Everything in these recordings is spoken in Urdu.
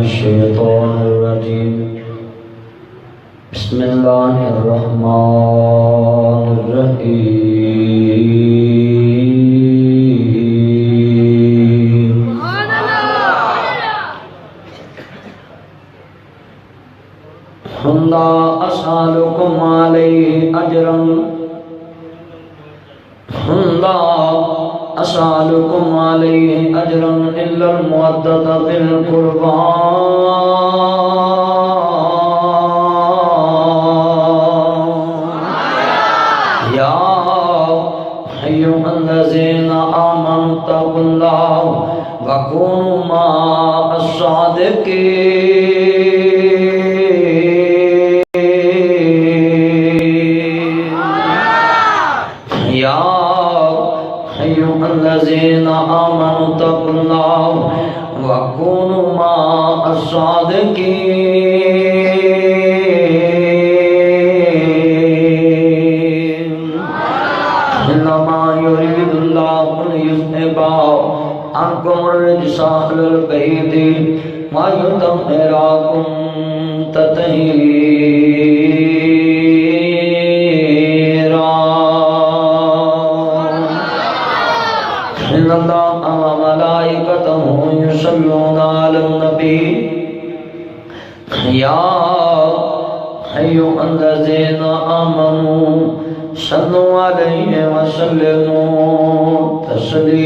الشيطان الرجيم بسم الله الرحمن الرحيم لا أسألكم عليه أجرا لا أسألكم عليه أجرا إلا المودة في القربى يا أيها الذين آمنوا اتقوا الله وكونوا مع الصادقين يا أيها الذين آمنوا اتقوا الله وكونوا مع الصادقين إنما يريد الله ليذهب عنكم الرجس أهل البيت ويطهركم تطهيرا إن الله وملائكته يصلون على النبي يا أيها الذين آمنوا صلوا عليه وسلموا تسليما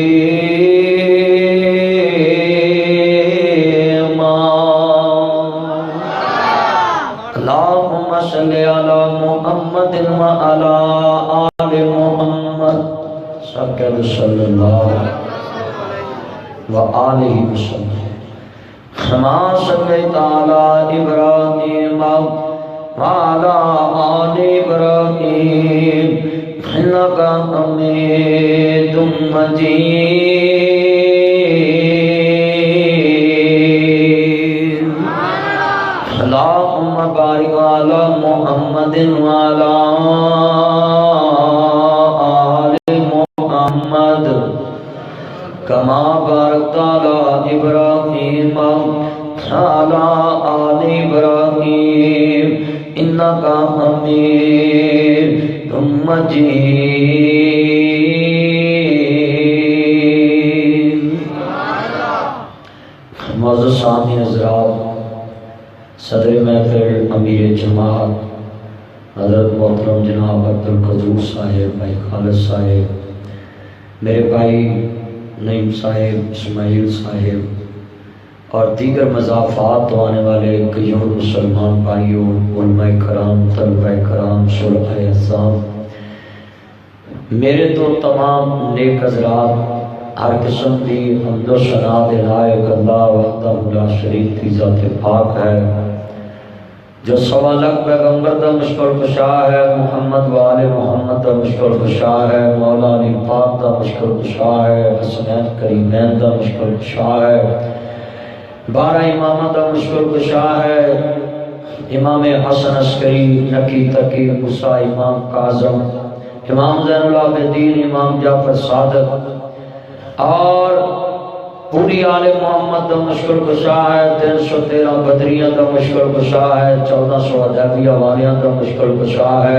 اللهم صل على محمد وعلى آل محمد صلى الله وآلہ وسلم كما صليت على إبراهيم وعلى آل إبراهيم إنك حميد مجيد اللهم بارك على محمد وعلى آل محمد كما باركت على إبراهيم وعلى آل إبراهيم إنك حميد مجيد معزز سامعین حضرات، صدر محفل امیر جماعت حضرت محترم جناب عبدالقدوس صاحب، بھائی خالد صاحب، میرے بھائی نعیم صاحب، اسماعیل صاحب اور دیگر مضافات تو آنے والے کئیوں مسلمان بھائیوں، علماء کرام، طلباء کرام، صلحاء اعظام، میرے تو تمام نیک حضرات، ہر قسم کی حمد و ثنا دے لائق اللہ وحدہ لا شریک کی ذات پاک ہے، جو سوا لاکھ پیغمبر دا مشکل کشا ہے، محمد و آل محمد دا مشکل کشا ہے، مولا علی پاک دا مشکل کشا ہے، حسنین کریمین دا مشکل کشا ہے، 12 امامہ دا مشکل کشا ہے، امام حسن عسکری، نکی تقی، موسیٰ امام کاظم، امام زین العابدین، امام جعفر صادق اور پوری آل محمد دا مشکل کشا ہے، 313 بدریہ دا مشکل کشا ہے، 1400 حدیبیہ والیاں دا مشکل کشا ہے،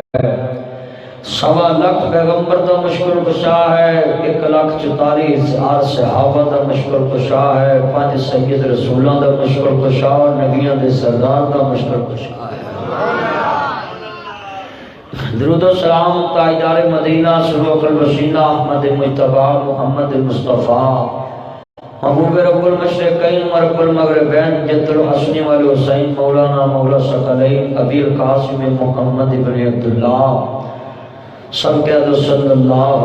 سوا لاکھ پیغمبر دا مشکل کشا ہے، 1,44,000 صحابہ دا مشکل کشا ہے، 5 سید رسولان دا مشکل کشا اور نبیان دے سردار دا مشکل کشا ہے۔ درود و سلام تاجدار مدینہ سلوک الوسیلہ احمد مجتبی محمد المصطفیٰ محبوب رب المشرقین و رب المغربین جد الحسن والحسین مولانا مولا ثقلین ابی القاسم محمد بن عبداللہ صلی اللہ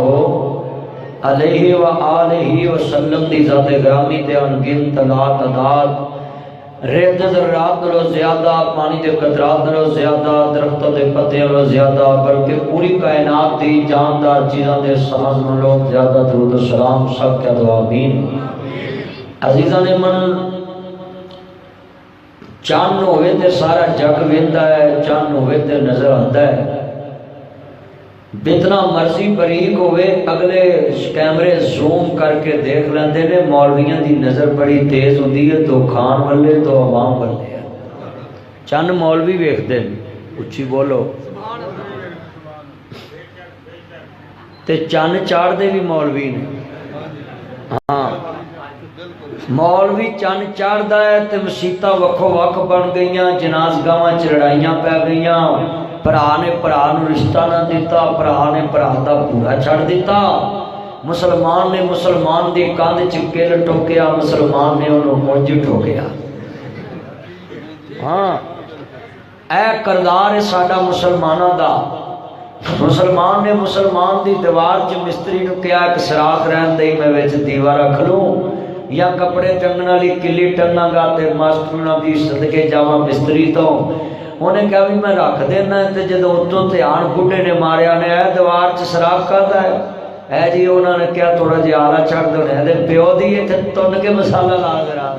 علیہ وآلہ وسلم دی ذات گرامی تے انگن تلات عداد ریت ذرات نلو زیادہ، پانی دے قطرات نلو زیادہ، درختوں دے پتے نلو زیادہ، بلکہ پوری کائنات دی جاندار چیزاں دے ساز نلو زیادہ درود و سلام سب کے دعا آمین۔ عزیزاں نے من چاند ہوئے تے سارا جگ ویندا ہے، چاند ہوئے تے نظر آندا ہے، جتنا مرضی بریک ہوئے اگلے کیمرے زوم کر کے دیکھ لیندے نے، مولویاں دی نظر بڑی تیز ہوندی ہے، تو کھان والے تو عوام والے ہیں۔ چند مولوی ویکھدے نے، اچھی بولو، تے چند چاڑ دے بھی مولوی نے۔ ہاں مولوی چند چاڑدا ہے تے مسیتاں وکھو وکھ بن گئیاں، جنازگاواں چ لڑائیاں پی گئیاں، بھرا نے بھرا نو رشتہ نہ دیتا، بھرا نے بھرا دا پورا چھڑ دیتا، مسلمان نے مسلمان دی کندھ چ کل ٹوکیا، مسلمان نے انہوں مونج ٹوکیا۔ ہاں اے کردار ہے ساڈا مسلماناں دا۔ مسلمان نے مسلمان دی دیوار چ مستری نو کہا ایک سراخ رہن دے، میں وچ دیوا رکھ لوں یا کپڑے ٹنگن والی کلی ٹنگاں گا تے ماسٹر دی صدقے جاواں مستری تو۔ انہیں کہا بھی میں رکھ دینا ہے، تے جدوں اتوں دھیان بڈھے نے ماریا نے اے دیوار چ سراخ کردا ہے، اے جی انہوں نے کہا تھوڑا جہا آلہ چھڑ دو، تے پیو دی تے تن کے مسالہ لا کرا،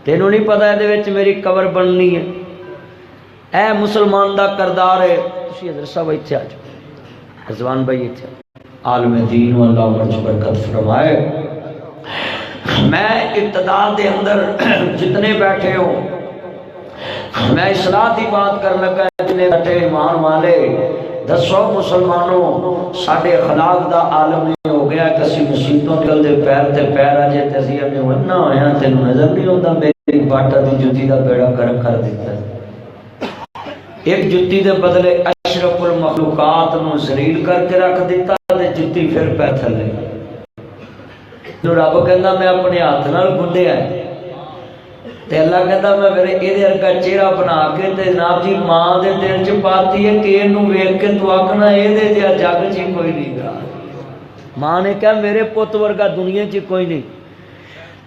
تینوں نہیں پتہ اے دے وچ میری قبر بننی ہے۔ اے مسلمان دا کردار ہے۔ تسی حضرت صاحب ایتھے آ جاؤ، رضوان بھائی ایتھے عالم دین و اللہ عمر چ برکت فرمائے۔ میں ابتدا دے اندر جتنے بیٹھے ہو، میں اصلاح کی بات کر لگا، جتنے بیٹھے ایمان والے دسو مسلمانوں، ساڈے اخلاق دا عالم یہ ہو گیا کہ اسی مسیتوں نکلتے پیر تے پیر آ جائے تے اسی اپنے ورنا ہویا، تینوں نظر نہیں ہوتا میری باٹا دی جتی دا بیڑا گرم کر دیتا ہے۔ ایک جتی دے بدلے اشرف المخلوقات نو ذلیل کر کے رکھ دیتا تے جتی پھر پہ تھلے۔ رب کہندا میں اپنے ہاتھ نال گنڈیا ہے، تے اللہ کہندا میں میرے اے ورگا چہرہ بنا کے تے جناب جی ماں دے دل چ پاتی ہے کہ اینوں ویکھ کے تو آکھنا اے دے جا جگ چ کوئی نہیں گا۔ ماں نے کہا میرے پت ورگا دنیا چ کوئی نہیں،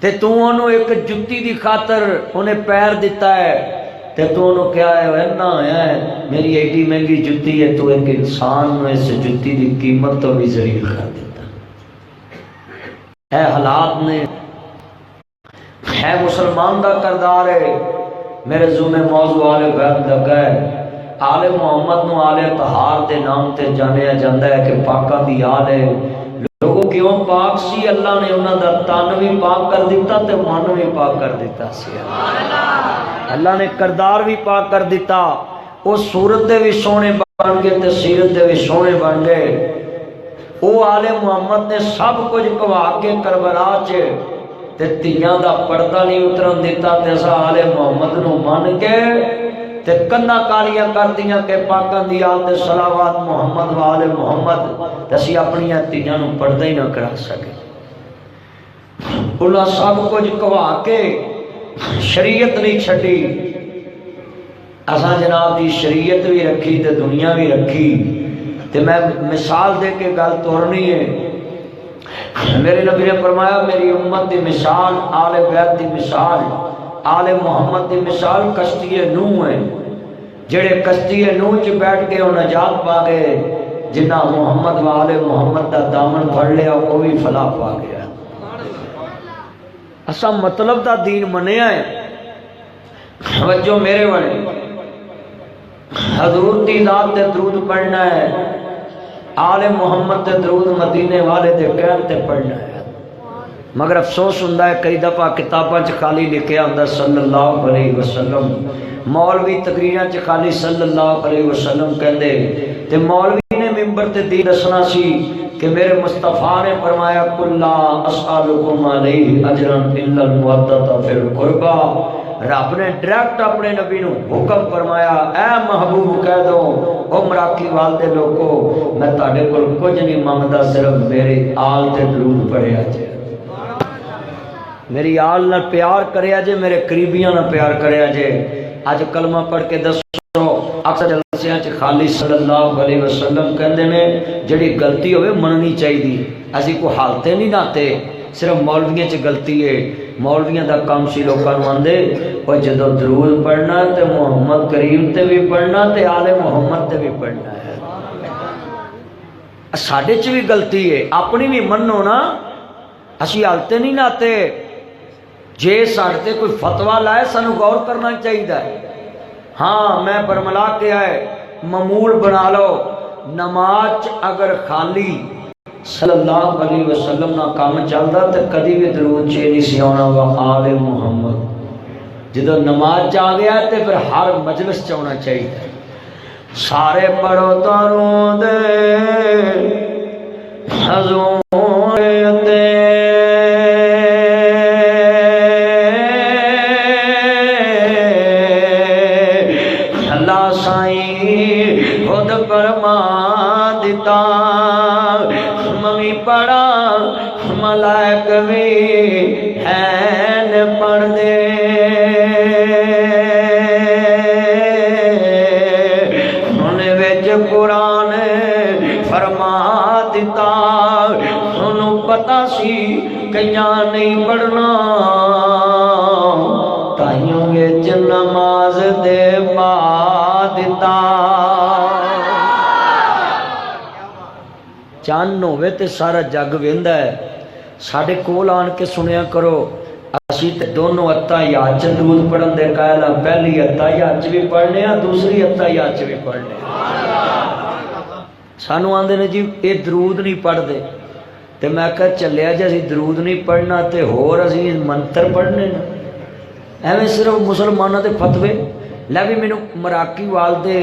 تے تو انہوں ایک جتی دی خاطر انہیں پیر دیتا ہے، تے تو انہوں کیا ہے نہ ہویا ہے میری ایڈی مہنگی جتی ہے، تو ایک انسان نے اس جتی دی قیمت تو بھی ذلیل کر دیتا۔ اے حالات نے، ہے مسلمان دا کردار ہے۔ میرے زوم موضوع آل بیت لگا ہے، آل محمد نو آل طہار دے نام تے جانیا جاندا ہے کہ پاکاں دی آل ہے۔ لوگوں کیوں پاک سی؟ اللہ نے انہاں دا تن بھی پاک کر دیتا تے من بھی پاک کر دیتا سی۔ اللہ نے کردار بھی پاک کر دیتا، وہ صورت دے بھی سونے بن گئے تے سیرت دے بھی سونے بن گئے۔ وہ آل محمد نے سب کچھ کوا کے کربلا چ تے تیاں دا پردہ نہیں اترن دیتا، تے اسا آل محمد نو من کے تے کنا کالیاں کر دیاں کہ پاکاں دی آل تے صلوات محمد و آل محمد، تے اسی اپنی تیاں نو پردہ ہی نہ کرا سکے۔ انہاں سب کچھ کوا کے شریعت نہیں چھڈی، اساں جناب دی شریعت بھی رکھی تے دنیا بھی رکھی۔ تے میں مثال دے کے گل توڑنی ہے۔ میرے نبی نے فرمایا میری امت دی مثال، آل بیت دی مثال، آل محمد دی مثال کشتی نوح ہے۔ جڑے کشتی نوح چ بیٹھ کے وہ نجات پا گئے، جنہ محمد و آل محمد دا دامن پھڑ لیا وہ بھی فلاح پا گیا۔ اسا مطلب دا دین منیا ہے۔ توجہ میرے بڑے، حضور دی ذات تے درود پڑھنا ہے، آل محمد تے درود مدینے والے دے کہن تے پڑھنا ہے۔ مگر افسوس ہوندا ہے کئی دفعہ کتاباں چ خالی لکھیا ہوندا صلی اللہ علیہ وسلم، مولوی تقریراں چ خالی صلی اللہ علیہ وسلم کہندے، تے مولوی نے ممبر تے دین دسنا سی کہ میرے مصطفیٰ نے فرمایا کل لا اسألکم علیہ اجرا الا المودۃ فی القربى۔ رب نے ڈائریکٹ اپنے نبی نو حکم فرمایا اے محبوب کہہ دو او مراکی والدے لوگو میں تہاڈے کول کچھ نہیں منگدا، صرف میرے آل تے درود پڑھیا جے، میری آل نال پیار کریا جے، میرے قریبیاں نال پیار کریا جے۔ اج کلمہ پڑھ کے دسو، اکثر جلسیاں چ خالی صلی اللہ علیہ وسلم کہندے نے، جڑی غلطی ہوئے مننی چاہیے، اسی کو حالتے نہیں ناتے، صرف مولویاں چ غلطی ہے۔ مولویاں دا کام سی لوکاں نوں آندے او جدوں درود پڑھنا تے محمد کریم تے بھی پڑھنا تے آل محمد تے بھی پڑھنا ہے۔ ساڈے چ بھی غلطی ہے، اپنی بھی منو نا، اسی حالتے نہیں ناتے۔ جے ساڈے تے کوئی فتویٰ لائے سانو غور کرنا چاہیے۔ ہاں میں برملا کے آئے معمول بنا لو، نماز اگر خالی صلی اللہ علیہ وسلم نہ کام چلتا تو کدی بھی درود چ نہیں سی آنا وا آل محمد. جدو نماز چ آ گیا تو پھر ہر مجلس چ آنا چاہیے. سارے پڑھو درود حضور تے اللہ سائیں خود فرما دیتا ممی پڑھا ملائک بھی ہیں پڑھ دے انہیں وچ قرآن فرما دیتا انہوں پتا سی کئیاں نہیں پڑھنا تائیوں وچ نماز دے پا دیتا. چند ہوئے تے سارا جگ ویندا ہے. ساڈے کول آن کے سنیا کرو. اسی تے دونوں اتحیات چ درود پڑھن دے قائل ہاں. پہلی اتحیات چ بھی پڑھنے ہاں, دوسری اتحیات چ بھی پڑھنے. سانو آندے نے جی اے درود نہیں پڑھدے تے میں کہا چلیا جی اسی درود نہیں پڑھنا تے ہور اسی منتر پڑھنے نا. ایویں صرف مسلمانوں دے فتوے. لے بھی مینوں مراکی وال دے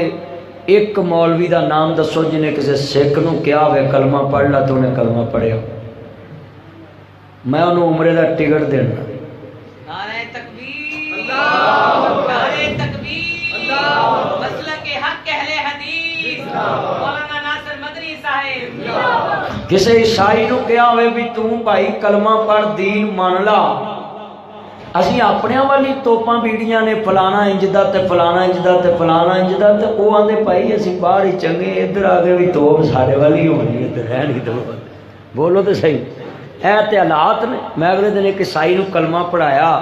ایک مولوی دا نام دسو جنہیں کسی سکھ نو کیا ہوئے کلمہ پڑھ لا تو انہیں کلمہ پڑھیا. میں انہوں عمرے دا ٹکٹ دینا. نعرہ تکبیر نعرہ تکبیر مسلک حق اہل حدیث مولانا ناصر مدنی صاحب. کسی عیسائی نو کیا ہوئے بھی تو بھائی کلمہ پڑھ دین مان لا. اسی اپنے والی توپاں بیڑیاں نے فلانا انجدہ تے فلانا انجدہ تے فلانا انجدہ تے او آندے پائی اسی باہر ہی چنگے ادھر آگے بھی توپ سارے والی ہونی ادھر ہے نہیں تو بولو تو صحیح. اے تے حالات نے. میں اگلے دن ایک عیسائی نو کلمہ پڑھایا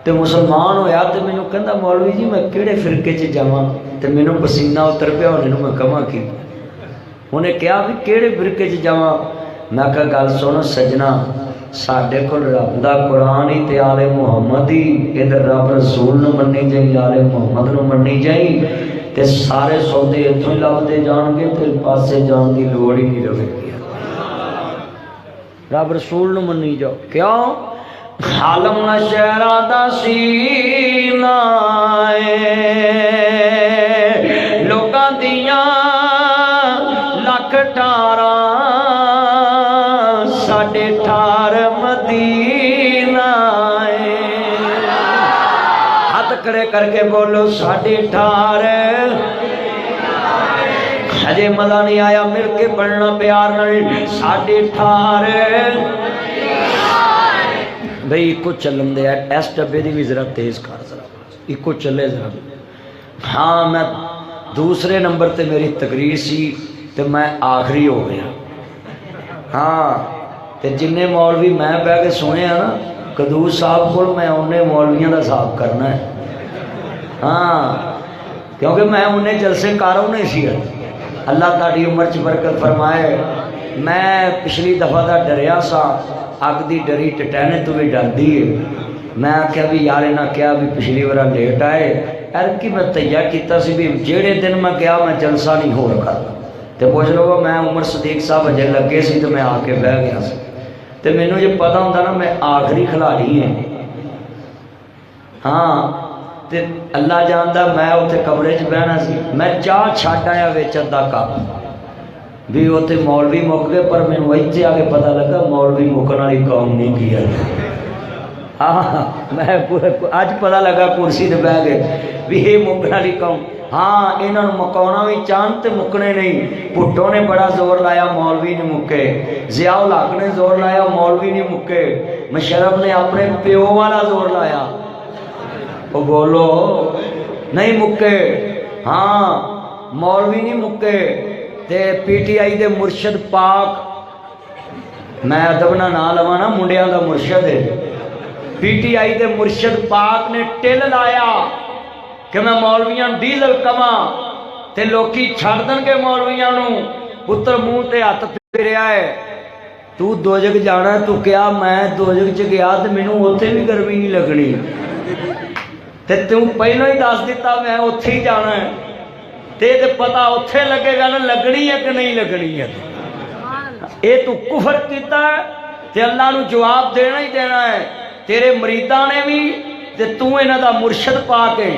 تے مسلمان ہویا تے مینوں کہندا مولوی جی میں کیڑے فرقے چ جاواں تے مینوں پسینہ اتر پیا ہونے نو میں کہاں کی. انہیں کہا بھی کیڑے فرقے چ جاواں. میں کہا گل سن سجنا ساڈے کول رب دا قرآن ہی تے آل محمد ہی. ادھر رب رسول نو مننی جائی آل محمد نو مننی جائی تے سارے سودے اتوں ہی لبدے جان گے تے پاسے جان دی لوڑ ہی نہیں رہے گی. رب رسول نو مننی جاؤ. کیوں؟ عالم نشہرا دا سینہ لوکاں دیاں لکھ ٹھاراں ساڈے ٹھار مدینہ ہاتھ کھڑے کر کے بولو ساڈے ٹھار. ہجے مزہ نہیں آیا مل کے پڑھنا پیار نال. ساڈے ٹھار بھئی ایکو چلن دے ایس ڈبے دی بھی ذرا تیز کر ذرا ایکو چلے ذرا. ہاں میں دوسرے نمبر تے میری تقریر سی تے میں آخری ہو گیا. ہاں تے جننے مولوی میں بہ کے سنے ہیں نا قدوس صاحب کو میں انہیں مولویاں دا حساب کرنا ہے. ہاں کیونکہ میں انہیں جلسے کاروں نے سی. اللہ تاری عمر چ برکت فرمائے. میں پچھلی دفعہ دا ڈریا سا اگ دی ڈری ٹٹینے تو بھی ڈر دی ہے. میں آخیا بھی یار نہ کیا بھی پچھلی بار لیٹ آئے ایرکی میں تیار کیتا سی بھی جہے دن میں گیا میں جلسہ نہیں ہو رکھا تو پوچھ لو میں عمر صدیق صاحب اجے لگے سی تو میں آ کے بہ گیا سی. تو مینوں یہ پتا ہوتا نا میں آخری کھلاڑی ہے. ہاں تے اللہ جاندا میں اتنے کمرے چ بہنا سی. میں چاہ چھڈ آیا وچ ادھا کپ بھی اتنے مولوی مک گئے پر مینوں اتنے آ کے پتا لگا مولوی مکن والی قوم نہیں کیا. ہاں میں اج پتا لگا کرسی تے بہ گئے بھی یہ مکن والی قوم. ہاں انہوں مکاؤنا بھی چاند تے مکنے نہیں. بھٹو نے بڑا زور لایا مولوی نہیں مکے. ضیاء الحق نے زور لایا مولوی نہیں مکے. مشرف نے اپنے پیو والا زور لایا وہ بولو نہیں مکے. ہاں مولوی نہیں مکے. تے پی ٹی آئی دے مرشد پاک میں ادب نہ لوا نا منڈیاں دا مرشد ہے. پی ٹی آئی دے مرشد پاک نے ٹل لایا کہ میں مولویاں ڈیزل کما تے لوکی چھڑ دن کے مولویاں نو پتر منہ تے ہاتھ پھیریا ہے. تو دوجگ جانا ہے. تو کیا میں دوجگ چ گیا تے مینوں اوتھے بھی گرمی نہیں لگنی تے تو پہلو ہی دس دیتا میں اوتھے ہی جانا ہے. تے پتا اتنے لگے گا نا لگنی ہے کہ نہیں لگنی ہے. اے تو کفر کیتا ہے تے اللہ نو جواب دینا ہی دینا ہے. تیرے مریداں نے بھی تے تو انہاں دا مرشد پا کے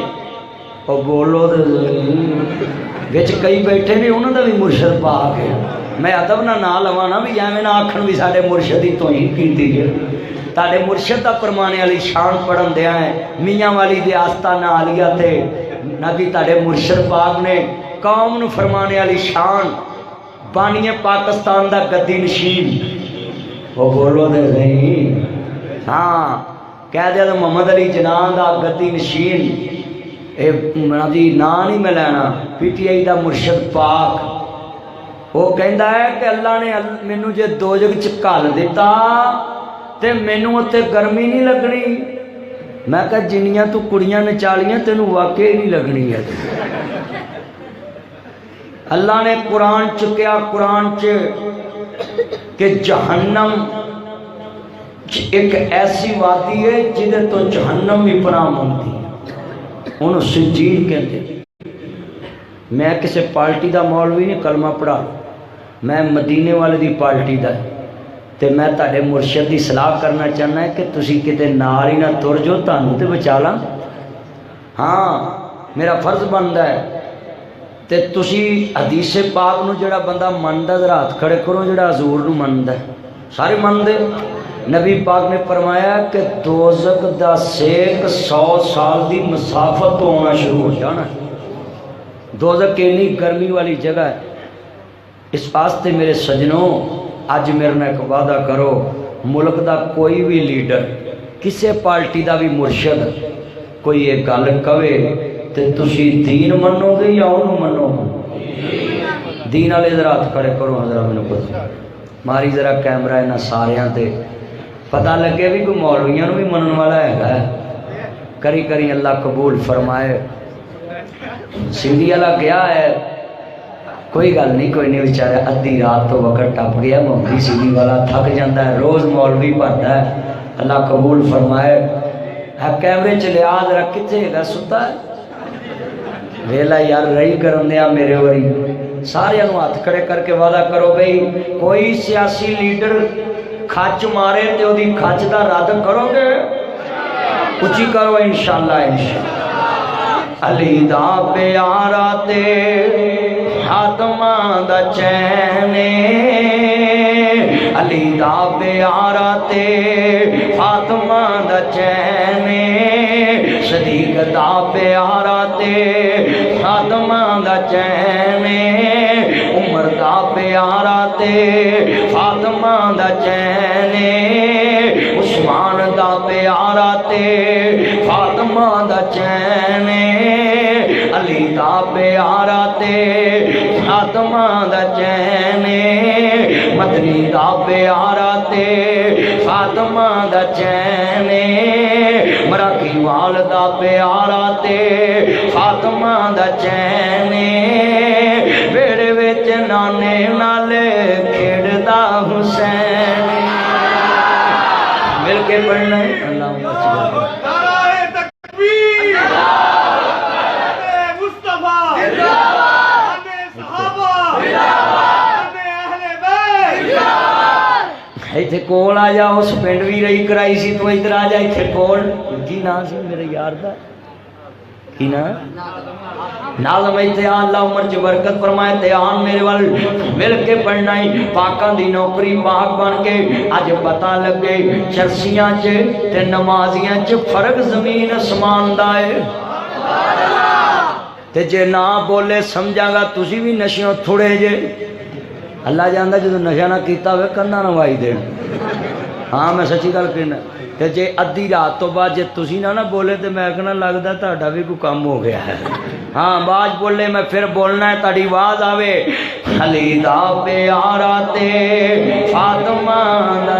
او بولو تے وچ کئی بیٹھے نے انہاں دا بھی مرشد پا کے. میں ادب نہ لواں نا بھی ایویں نہ آکھن بھی ساڈے مرشد ہی توہین کیتی ہے. تاڈے مرشد دا پرمانے والی شان پڑھن دیا ہے میاں والی دے آستانہ عالیہ تے نبی تاڈے مرشد پاک نے قوم نو فرمانے والی شان بانی پاکستان دا گدی نشین. وہ بولو دے نہیں ہاں کہہ دیا تو محمد علی جناح دا گدی نشین. اے جی نا نہیں میں لینا پی ٹی آئی دا مرشد پاک وہ کہندا ہے کہ اللہ نے مینوں جے دوزخ چ گھل دیتا تے مینوں اوتے گرمی نہیں لگنی. میں کہا جنیاں تو کڑیاں نچالیاں تینوں واقعی نہیں لگنی ہے. اللہ نے قرآن چکیا قرآن کہ جہنم ایک ایسی وادی ہے جدے تو جہنم بھی پناہ مانتی ہے انہوں سجین کہتے ہیں. میں کسی پارٹی دا مولوی نہیں کلمہ پڑھا میں مدینے والے دی پارٹی دا تے میں تاڑے مرشد دی صلاح کرنا چاہنا ہے کہ تسی کتے نال ہی نہ تر جو تانوں تے بچا لاں. ہاں میرا فرض بندا ہے تے تسی حدیث پاک نو جڑا بندہ مندا ذرا ہاتھ کھڑے کرو جڑا حضور نو مندا ہے سارے مندے. نبی پاک نے فرمایا کہ دوزخ دا سیک 100 سال دی مسافت تو ہونا شروع ہو جانا. دوزخ اتنی گرمی والی جگہ ہے. اس واسطے میرے سجنوں اج میرے نال ایک وعدہ کرو ملک دا کوئی بھی لیڈر کسے پارٹی دا بھی مرشد کوئی یہ گل کہے تے تسی دین منو گے یا انہوں منو گے؟ دین والے ذرا ہاتھ کھڑے کرو ذرا مینوں پتہ ماری ذرا کیمرہ انہاں ساریاں تے پتہ لگے بھی کوئی مولویاں نوں بھی منن والا ہے. کری کری اللہ قبول فرمائے. سندھی والا گیا ہے کوئی گل نہیں کوئی نہیں بیچارے ادھی رات تو وقت ٹپ گیا محمدی سندھی والا تھک جاتا ہے روز مولوی بھرتا ہے. اللہ قبول فرمائے. کیمرے چ لیا ذرا کتنے گا ستا ہے ویلا یار رہی کرن دیا میرے وری سارے ہاتھ کھڑے کر کے وعدہ کرو بھئی کوئی سیاسی لیڈر کھچ مارے تے وہ کھچ دا رد کرو گے اچھی کرو انشاءاللہ انشاءاللہ. علی دا پیارا تے فاطمہ دا چین علی دا پیارا تے فاطمہ دا چین صدیق دا پیارا تے فاطمہ دا چین عمر دا پیارا تے فاطمہ دا چین عثمان دا پیارا تے فاطمہ دا چین علی دا پیارا تے فاطمہ دا چین مدنی دا پیارا تے فاطمہ دا چین مراکی وال دا پیارا تے فاطمہ دا چین بیڑے وچ نانے نال کھیڑدا حسین. مل کے پڑھنا ہے اللہ ایتھے کول آ جا اس پنڈ بھی رہی کرائی سی تو ادھر آ جا ایتھے کول کی نام سی میرے یار دا کی نام ناظم ایتھے اللہ عمر چ برکت فرمائے تے آن میرے وال مل کے پڑھنا ہی پاکاں دی نوکری پاک بن کے اج پتہ لگے چرسیاں چ تے نمازیاں چ فرق زمین اسمان دا ہے. تے جے نہ بولے سمجھا گا تسی بھی نشیوں تھوڑے جے اللہ جاندا جدو نشہ نہ کیتا ہوئے کننا نہ وائی دین. ہاں میں سچی گل کہنا تے جے ادھی رات تو بعد جے تسی نہ بولے تے میں کہنا لگدا تہاڈا بھی کوئی کام ہو گیا ہے. ہاں باج بولے میں پھر بولنا ہے تہاڈی آواز آوے علی دا پیارا تے فاطمہ دا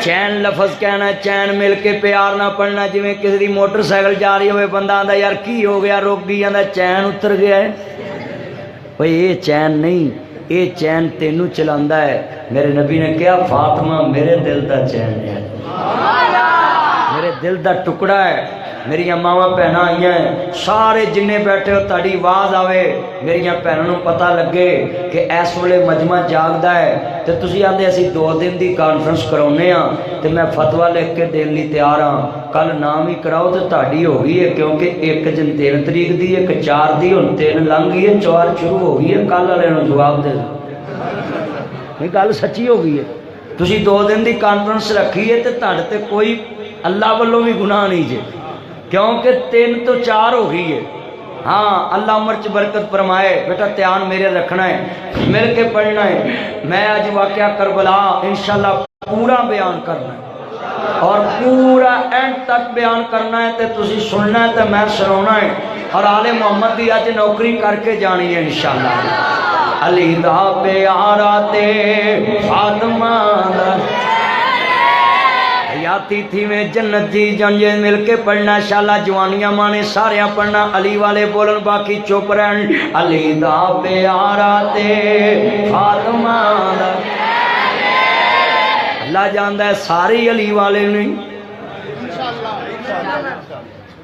چین لفظ کہنا ہے چین مل کے پیار نہ پڑھنا جویں کسی دی موٹر سائیکل جا رہی ہوئے بندہ آندا یار کی ہو گیا روک گئی آندا چین اتر گیا ہے. بھئی یہ چین نہیں یہ چین تینوں چلاندا ہے. میرے نبی نے کہا فاطمہ میرے دل دا چین ہے میرے دل دا ٹکڑا ہے. میری ماواں بھੈਣਾਂ آئیਆਂ سارے جننے بیٹھے ہو تاری آواز آوے میری بھੈਣਾਂ نوں پتہ لگے کہ اس ویلے مجمع جاگدا ہے تے تسی آندے اسی 2 دن دی کانفرنس کراؤنے ہاں تے میں فتویٰ لکھ کے دین لئی تیار ہاں کل نام ہی کراؤ تے تہاڈی ہو گئی ہے کیونکہ 1 جن 3 تاریخ دی 1 4 دی ہن 3 لنگ گئی ہے 4 شروع ہو گئی ہے کل والے نوں جواب دے یہ گل سچی ہو گئی ہے تسی 2 دن دی کانفرنس رکھی ہے تے تہاڈے تے کوئی اللہ والوں بھی گناہ نہیں جے کیونکہ 3 تو 4 ہو گئی ہے ہاں اللہ عمر چ برکت فرمائے بیٹا دھیان میرے رکھنا ہے مل کے پڑھنا ہے میں آج واقعہ کربلا انشاءاللہ پورا بیان کرنا ہے اور پورا اینڈ تک بیان کرنا ہے تے تسی سننا ہے تے میں سنانا ہے اور آل محمد دی آج نوکری کر کے جانی ہے انشاءاللہ علی دا پیارا تے فاطمہ دا حیاتی تھی میں جنت جی جنجے مل کے پڑھنا شالا جوانیاں مانے سارے پڑھنا علی والے بولن باقی چپ رہن علی دا پیارا تے فاطمہ دا اللہ جاندا ہے ساری علی والے نہیں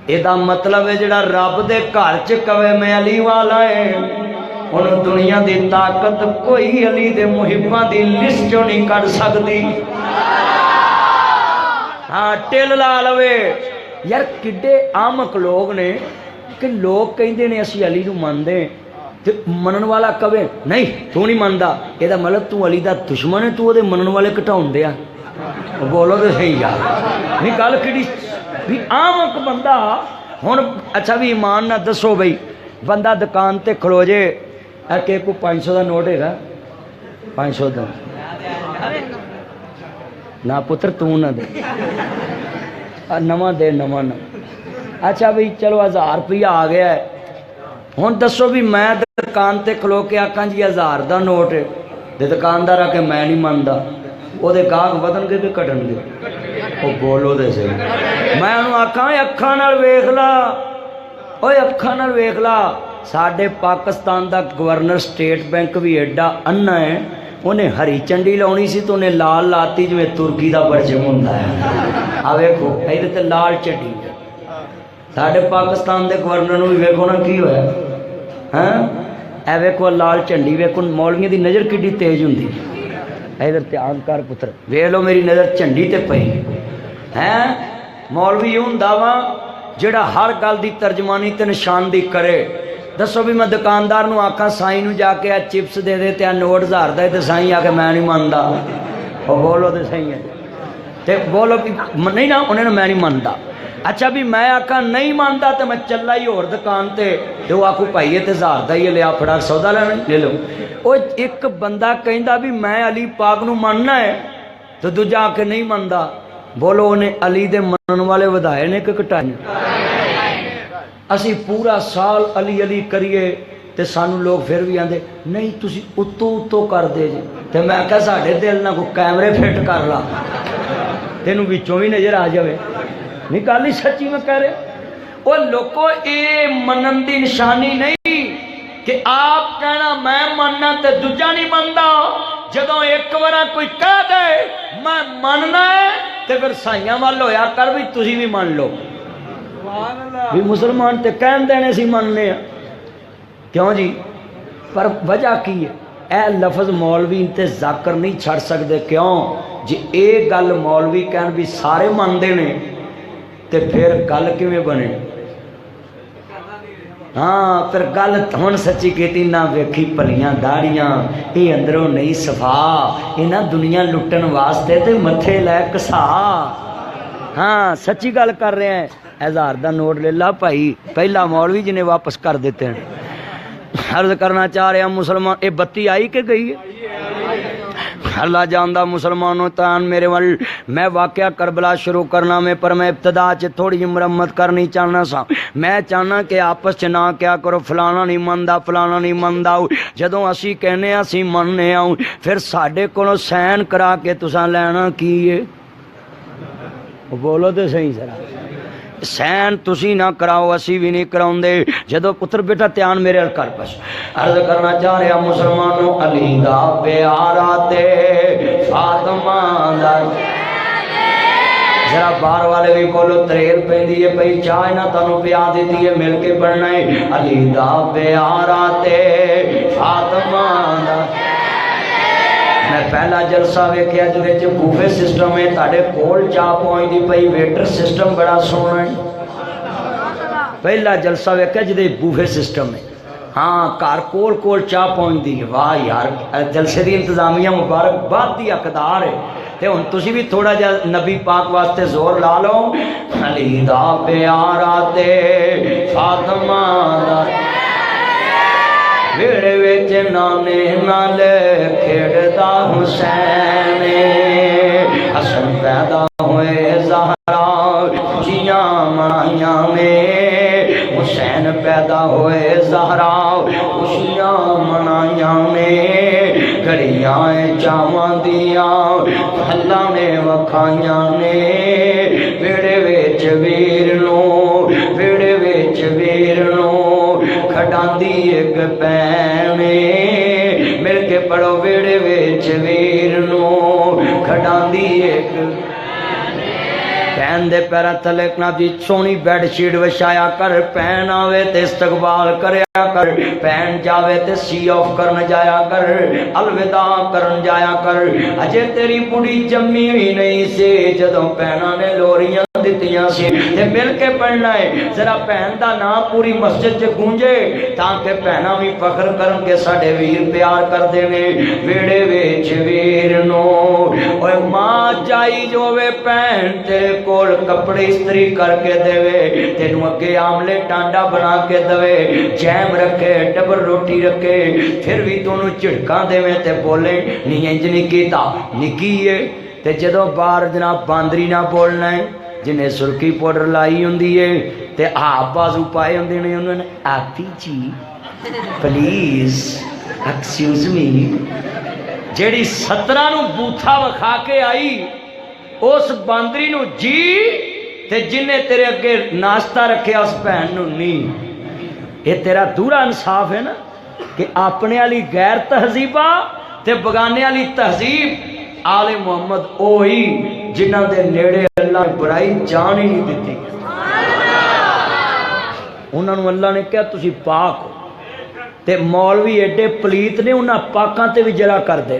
ایدہ مطلب ہے جڑا رب دے گھر چ کہے میں علی والا ہے ان دنیا دی طاقت کوئی علی دے محباں دی لسٹ جو نہیں کر سکتی ہاں ٹل لا لوے یار کڈے آمک لوگ نے کہ لوگ کہندے نے اسی علی نو مندے تے منن والا کہے نہیں تو نہیں مندا اے دا مطلب تو علی دا دشمن ہے تو دے منن والے گھٹاون دے بولو تے صحیح یار نہیں گل کڈی بھی آمک بندہ ہن اچھا بھی ایمان نہ دسو بھئی بندہ دکان تے کھلو جے کہ کو 500 دا نوٹ ہے گا 500 دا نہ پتر تو نہ دے نواں دے نواں نہ اچھا بھئی چلو 1000 روپیہ آ گیا ہے ہن دسو بھی میں دکان تے کھلو کے آکھاں جی 1000 دا نوٹ ہے تے دکاندار آ کے میں نہیں مندا او دے گاہک ودن گے کہ کٹن گے او بولو دے صحیح میں انہوں آکھاں اکھاں نال ویکھ لا اوے اکھاں نال ویکھ لا ساڈے پاکستان دا گورنر سٹیٹ بینک بھی ایڈا انا ہے انہیں ہری چنڈی لاؤنی سی تو انہیں لال لاتی جو ترکی دا پرچم ہوندا ہے آ ویکھو ایدے تے لال چنڈی ساڈے پاکستان دے گورنر نوں ویکھو نا کی ہویا ہاں اے ویکھو لال چنڈی ویکھو مولویاں دی نظر کڈی تیز ہوندی ادھر دھیان کر پتر ویکھ لو میری نظر چنڈی تے پئی ہیں مولوی ہوندا وا جڑا ہر گل دی ترجمانی تے نشاندہی کرے دسو بھی میں دکاندار نو آکھاں سائیں نو جا کے چپس دے دے تے نوٹ 1000 دا تے سائیں آ کے میں نہیں مندا او بولو تے صحیح ہے تے بولو بھی نہیں نا انہیں میں نہیں مندا اچھا بھی میں آکھاں نہیں مندا تے میں چلا ہی اور دکان تے وہ آکھو بھائی تے 1000 دا ہی لیا پھڑا سودا لینا لے لو او ایک بندہ کہندا بھی میں علی پاک نو مننا ہے تو دوجا آ کے نہیں مندا بولو انہیں علی دے منن والے ودائے نے کہ کٹائے اسی پورا سال علی علی کریے تے سانو لوگ پھر بھی آندے نہیں تسی اتو کر دے جی تے میں کہا ساڑھے دل نہ کو کیمرے فٹ کر لا تینوں بچوں بھی نظر آ جاوے نہیں گل ہی سچی میں کہہ رہے وہ لوگوں اے منن دی نشانی نہیں کہ آپ کہنا میں مننا تے دوجا نہیں مندا جدوں ایک بار کوئی کہہ دے میں مننا ہے تے پھر سائیاں وال ہویا کر بھی تسی بھی من لو بھی مسلمان تے کہن دینے سی مننے ہیں کیوں جی پر وجہ کی ہے اے لفظ مولوی انتے ذاکر نہیں چھڑ سکتے کیوں جی ایک گل مولوی کہن بھی سارے من دینے تے پھر گل کیویں بنے ہاں پھر گل ہن سچی کیتی نہ ویکھی پلیاں داڑیاں یہ اندروں نہیں صفا یہ نہ دنیا لٹن واسطے تے متھے لے کسا ہاں سچی گل کر رہے ہیں 1000 دا نوٹ لے لا بھائی پہلا مولوی جنہیں واپس کر دیتے ہیں عرض کرنا چاہ رہے ہیں مسلمان اے بتی آئی کہ گئی ہے اللہ جاندہ مسلمانوں تان میرے ول میں واقعہ کربلا شروع کرنا میں پر میں ابتدا چ تھوڑی مرمت کرنی چاہنا سا میں چاہنا کہ آپس چ نہ کیا کرو فلانا نہیں مندا فلانا نہیں مندا جدوں اسی کہنے اسی مننے آؤں پھر ساڈے کولوں سین کرا کے تساں لینا کی ہے بولو تے صحیح ذرا سین تسی نہ کراؤ اسی بھی نہیں کراؤں دے جدو پتر بیٹا تیان میرے کر پس عرض کرنا چاہ رہے ہیں مسلمانوں علی دا پیارا تے فاطمہ دا ذرا باہر والے بھی بولو تریل پیندی ہے پئی چائے نہ تانوں پیا دیتی ہے مل کے پڑھنا ہے علی دا پیارا تے فاطمہ دا میں پہلا جلسہ ویکھیا جدے چ بوفے سسٹم ہے تہاڈے کول چاہ پہنچدی پئی ویٹر سسٹم بڑا سونا ہے پہلا جلسہ ویکھیا جدے بوفے سسٹم ہے ہاں کار کول چاہ پہنچدی ہے واہ یار جلسے دی انتظامیہ مبارک باد دی حقدار ہے تے ہن تسی بھی تھوڑا جا نبی پاک واسطے زور لا لو علی دا پیارا تے فاطمہ دا ویڑے وچ نانے نال کھیڑدا حسین حسن پیدا ہوئے زہرا خوشیاں منائیاں میں حسین پیدا ہوئے زہرا خوشیاں منائیاں میں گھڑیاں چاواں دیاں اللہ نے وکھائیاں نے ویڑے وچ ویر نو ویڑے وچ ویر نو کھڈاندی ایک بہن مل کے پڑھو ویڑے وچ ویر نو کھڈاندی ایک پہن دے پیرا تھلے جی سونی بیڈ شیٹ وچھایا کر پہن آوے تے استقبال کریا کر پہن جاوے تے سی آف کرن جایا کر الوداع کرن جایا کر اجے تیری بڑی جمی ہوئی نہیں سی جدوں پہنا نے لوریاں دتیاں سی تے مل کے پڑھنا ہے ذرا پہن دا نام پوری مسجد چ گونجے تاکہ پہنا بھی فخر کرن کے ساڈے ویر پیار کر دے ویڑے وچ ویر نو اوے ماں چائی جو وے پہن تیرے کول کپڑے استری کر کے دے تینوں اگے آملے ٹانڈا بنا کے دے جیم رکھے ڈبل روٹی رکھے پھر بھی تونوں جھڑکاں دے تے بولے نہیں انج نہیں کیتا نکی ہے تے جدوں باہر جناب باندری نہ بولنا ہے جنہیں سرخی پاؤڈر لائی ہوندی ہے تے آپ بازو پائے ہوندے نے انہوں نے آپی جی پلیز ایکسکیوز می جیڑی 17 نو بوتھا وکھا کے آئی اس باندری نو جی تے جنہیں تیرے اگے ناشتہ رکھے اس بہن نو نہیں یہ تیرا دورا انصاف ہے نا کہ اپنے والی غیر تہذیبہ تے بگانے والی تہذیب آل محمد اوہی جنہ دے نیڑے اللہ نے برائی جان ہی نہیں دیتی انہوں نے اللہ نے کہا تسی پاک ہو تے مولوی ایڈے پلیت نے انہاں پاکاں تے بھی جرا کر دے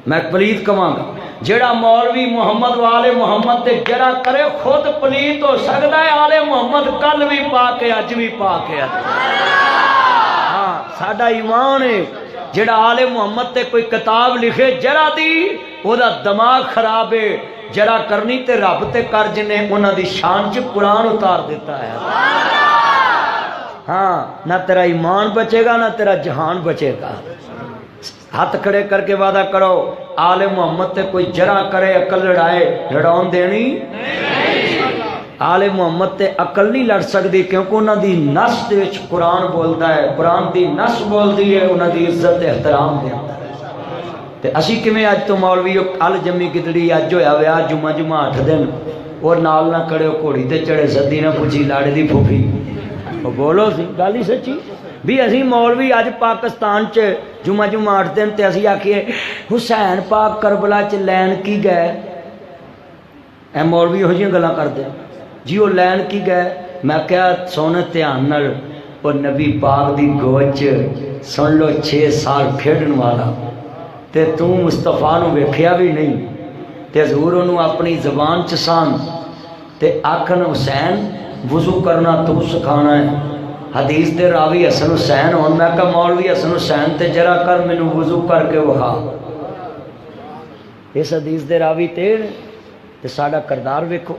میں پلیت کہاں گا جڑا مولوی محمد والے محمد تے جرا کرے خود پلیت ہو سکتا ہے آل محمد کل بھی پاک ہے اج بھی پاک ہے ہاں ساڈا ایمان ہے جڑا آل محمد تے کوئی کتاب لکھے جرا دی او دا دماغ خراب ہے جرا کرنی تے رب تے کر جنے انہاں دی شان چ قرآن اتار دیتا ہے ہاں نہ تیرا ایمان بچے گا نہ تیرا جہان بچے گا ہاتھ کھڑے کر کے وعدہ کرو آل محمد تے کوئی جرا کرے عقل لڑائے لڑاؤن دینی آل محمد تے عقل نہیں لڑ سکتی کیونکہ انہاں دی نس دے وچ قرآن بولتا ہے قرآن دی نس بولتی ہے انہاں دی عزت احترام دیتا ہے تے اسی کیویں اج تو مولوی ال جمی گدڑی اج ہویا ویا جمعہ 8 دن اور نال نہ کھڑے گھوڑی تے چڑھے سدی نہ پوچھی لاڑے دی پھوپھی بولو سی گل ہی سچی بھی اسی مولوی اج پاکستان چ جمعہ 8 دن تے اسی آکھیے حسین پاک کربلا چ لین کی گئے اے مولوی ہو جیاں گلاں کردے جی وہ لین کی گئے میں کہا سونے دھیان نال او نبی پاک دی گوچ سن لو 6 سال کھیڈن والا تے تو مصطفیٰ نو ویکھیا بھی نہیں تے حضور انہوں اپنی زبان چ سان تے آکھن حسین وضو کرنا تو سکھانا ہے حدیث دے راوی حسن حسین ہون میں کہا مولوی حسن حسین تے جرا کر مینوں وضو کر کے وکھا اس حدیث دے راوی تے ساڈا کردار ویکھو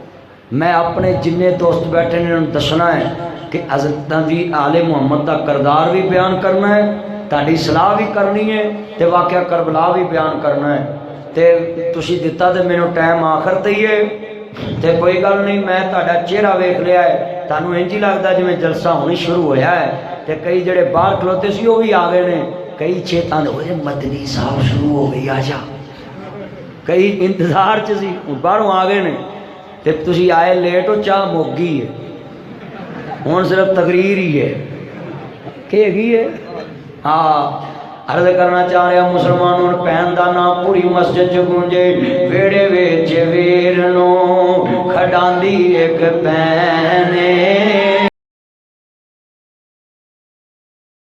میں اپنے جننے دوست بیٹھے نے انہوں دسنا ہے کہ حضرت دی آل محمد دا کردار بھی بیان کرنا ہے تہاڈی صلاح بھی کرنی ہے تے واقعہ کربلا بھی بیان کرنا ہے تے تسی دتا تے مینوں ٹائم آخر تے ہی ہے تے کوئی گل نہیں میں تہاڈا چہرہ ویکھ لیا ہے تانوں انج ہی لگدا جویں جلسہ ہونی شروع ہویا ہے تے کئی جڑے باہر کھلوتے سی وہ بھی آ گئے نے کئی چیتان ہوئے مدنی صاحب شروع ہو گئی آ جا کئی انتظار چ سی باہروں آ گئے نے تے تسی آئے لیٹ ہو چاہ مک گئی ہے ہن صرف تقریر ہی ہے کہ گئی ہے ہاں عرض کرنا چاہ رہا مسلمانوں پہن دا نام پوری مسجد چ گونجے ویڑے وچ ویر نو کھڈاندی ایک پہنے